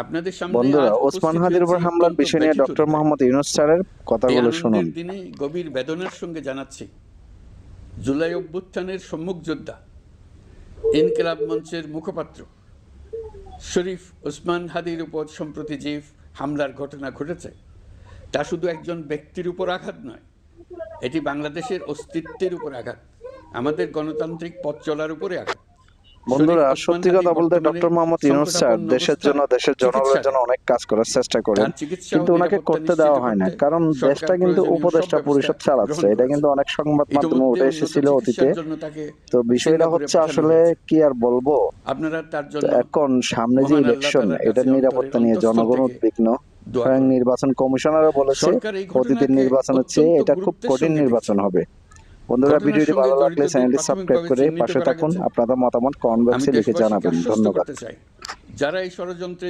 আপনাদের সামনে বন্ধুরা, আজ ওসমান উপস্থিত হাদির উপর হয়েছি হামলার অত্যন্ত বিষয় নিয়ে ব্যথিত ডক্টর হৃদয়ে। মোহাম্মদ ইউনূস স্যারের এই কথাগুলো শুনুন। আনন্দের দিনে গভীর বেদনার সঙ্গে জানাচ্ছি, জুলাই অভ্যুত্থানের সম্মুখ যোদ্ধা, ইনকিলাব মঞ্চের মুখপাত্র শরীফ ওসমান হাদির উপর সম্প্রতি যে হামলার ঘটনা ঘটেছে, তা শুধু একজন ব্যক্তির উপর আঘাত নয়, এটি বাংলাদেশের অস্তিত্বের উপর আঘাত, আমাদের গণতান্ত্রিক পথ চলার উপরে আঘাত। শরীফ বন্ধুরা, ওসমান সত্যি হাদি কথা বলতে বর্তমানে ডক্টর মোহাম্মদ ইউনূস স্যার সংকটাপন্ন দেশের জন্য, অবস্থায় দেশের জনগণের জন্য চিকিৎসাধীন। অনেক কাজ করার চেষ্টা করেন, তার চিকিৎসা ও কিন্তু ওনাকে নিরাপত্তা করতে নিশ্চিত দেওয়া হয় না, করতে কারণ সরকার দেশটা কিন্তু প্রয়োজনীয় সব উপদেষ্টা ব্যবস্থা পরিষদ চালাচ্ছে। গ্রহণ এটা করেছে। কিন্তু অনেক সংবাদ মাধ্যমে ইতিমধ্যে উঠে উন্নত এসেছিল অতীতে। চিকিৎসার জন্য তাকে তো বিষয়টা সিঙ্গাপুরে হচ্ছে পাঠানো আসলে হয়েছে। কি আর বলবো। আপনারা তার তো জন্য এখন সামনে যে মহান আল্লাহ ইলেকশন, তাআলার এটার কাছে অন্তরের নিরাপত্তা নিয়ে অন্তঃস্থল জনগণ থেকে উদ্বিগ্ন। দোয়া স্বয়ং করুন। নির্বাচন কমিশনারও বলেছে সরকার এই অতীতের ঘটনাকে নির্বাচনের চেয়ে অত্যন্ত এটা খুব গুরুত্বের কঠিন সঙ্গে দেখছে। নির্বাচন হবে। বন্ধুরা, ঘটনার ভিডিওটি সঙ্গে ভালো লাগলে জড়িতদের চ্যানেলটি সাবস্ক্রাইব প্রাথমিকভাবে করে চিহ্নিত পাশে করা থাকুন। গেছে। আপনাদের মতামত কমেন্ট আমি বক্সে লিখে দেশবাসীকে জানাবেন। আশ্বস্ত ধন্যবাদ। করতে চাই, যারা এই ষড়যন্ত্রে